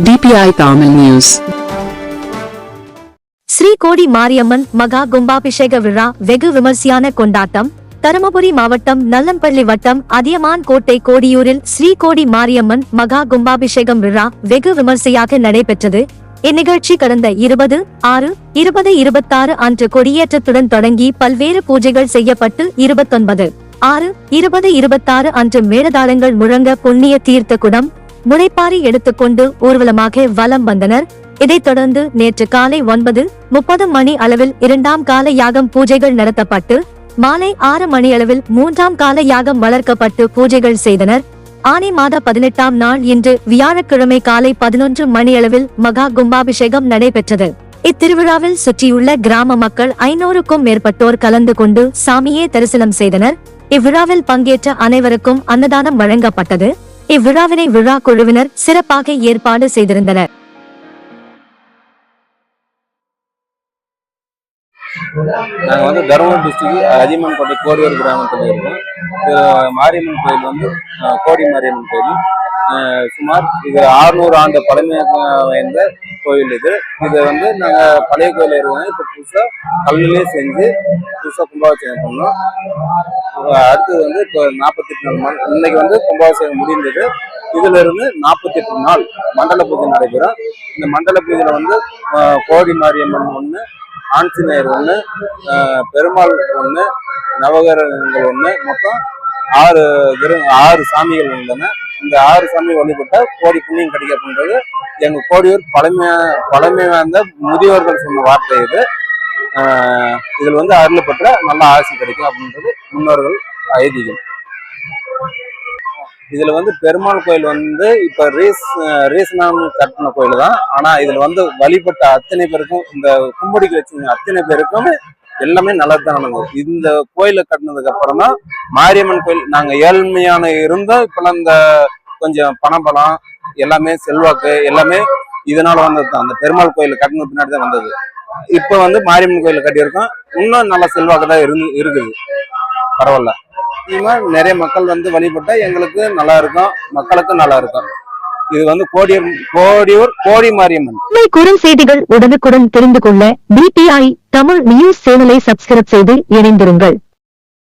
DPI Tamil News. Sri கோடி மாரியம்மன் மகா கும்பாபிஷேக விழா வெகு விமர்சையான கொண்டாட்டம். தருமபுரி மாவட்டம் நல்லம்பள்ளி வட்டம் அதியமான் கோட்டை கோடியூரில் ஸ்ரீ கோடி மாரியம்மன் மகா கும்பாபிஷேகம் விழா வெகு விமர்சையாக நடைபெற்றது. இந்நிகழ்ச்சி கடந்த 20/6/2026 அன்று கொடியேற்றத்துடன் தொடங்கி பல்வேறு பூஜைகள் செய்யப்பட்டு 29/6/2026 அன்று மேளதாளங்கள் முழங்க புண்ணிய தீர்த்த குடம் முளைப்பாரி எடுத்துக்கொண்டு ஊர்வலமாக வலம் வந்தனர். இதைத் தொடர்ந்து நேற்று காலை 9:30 மணி அளவில் 2ஆம் கால யாகம் பூஜைகள் நடத்தப்பட்டு மாலை 6 மணி அளவில் 3ஆம் கால யாகம் வளர்க்கப்பட்டு பூஜைகள் செய்தனர். ஆனி மாத 18ஆம் நாள் இன்று வியாழக்கிழமை காலை 11 மணி அளவில் மகா கும்பாபிஷேகம் நடைபெற்றது. இத்திருவிழாவில் சுற்றியுள்ள கிராம மக்கள் 500க்கும் மேற்பட்டோர் கலந்து கொண்டு சாமியே தரிசனம் செய்தனர். இவ்விழாவில் பங்கேற்ற அனைவருக்கும் அன்னதானம் வழங்கப்பட்டது. இவ்விழாவினை விழா குழுவினர் சிறப்பாக ஏற்பாடு செய்திருந்தனர். நாங்கள் தருமபுரி டிஸ்ட்ரிக்ட் அதியமான் கோட்டை கோடியூர் கிராமத்தில் இருக்கோம். மாரியம்மன் கோயில் கோடி மாரியம்மன் கோயில் சுமார் இது 600 ஆண்டு பழமை வாய்ந்த கோயில். இது நாங்கள் பழைய கோயில் இருக்கோம். இப்போ புதுசாக கல்லிலே செஞ்சு புதுசாக கும்பாபிஷேகம் பண்ணோம். அடுத்தது இப்போ 48 நாள் இன்னைக்கு கும்பாபிஷேகம் முடிந்தது. இதுல இருந்து 48 நாள் மண்டல பூஜை நடைபெறும். இந்த மண்டல பூஜையில கோடி மாரியம்மன் ஒன்று, ஆஞ்சநேயர் ஒன்று, பெருமாள் ஒன்று, நவகிரகங்கள் ஒன்று, மொத்தம் 6 சாமிகள் உள்ளன. இந்த 6 சாமி வழிபட்ட கோடி புண்ணியம் கிடைக்க அப்படின்றது எங்க கோடியூர் பழமை வாய்ந்த முதியோர்கள் சொன்ன வார்த்தை. இதுல அருள் பெற்ற நல்ல ஆசி கிடைக்கும் அப்படின்றது முன்னோர்கள் ஐதீகம். இதுல பெருமாள் கோயில் இப்ப ரீசனான கட்டின கோயில் தான். ஆனா இதுல வழிபட்ட அத்தனை பேருக்கும், இந்த கும்படிக்கு வச்சு அத்தனை பேருக்கும் எல்லாமே நல்லதுதான் நடந்தது. இந்த கோயிலை கட்டினதுக்கு அப்புறம் தான் மாரியம்மன் கோயில் நாங்க ஏழ்மையான இருந்தோம். இப்பெல்லாம் இந்த கொஞ்சம் பணபலம் எல்லாமே செல்வாக்கு எல்லாமே இதனால வந்தது தான். அந்த பெருமாள் கோயில் கட்டின பின்னாடி தான் வந்தது. இப்ப மாரியம்மன் கோயில் கட்டியிருக்கோம். இன்னும் நல்ல செல்வாக்கு தான் இருக்குது. பரவாயில்ல. நிறைய மக்கள் வழிபட்டா எங்களுக்கு நல்லா இருக்கும், மக்களுக்கும் நல்லா இருக்கும். இது கோடியூர் கோடி மாரியம்மன். குறுஞ்செய்திகள் உடனுக்குடன் தெரிந்து கொள்ள DPI தமிழ் நியூஸ் சேனலை சப்ஸ்கிரைப் செய்து இணைந்திருங்கள்.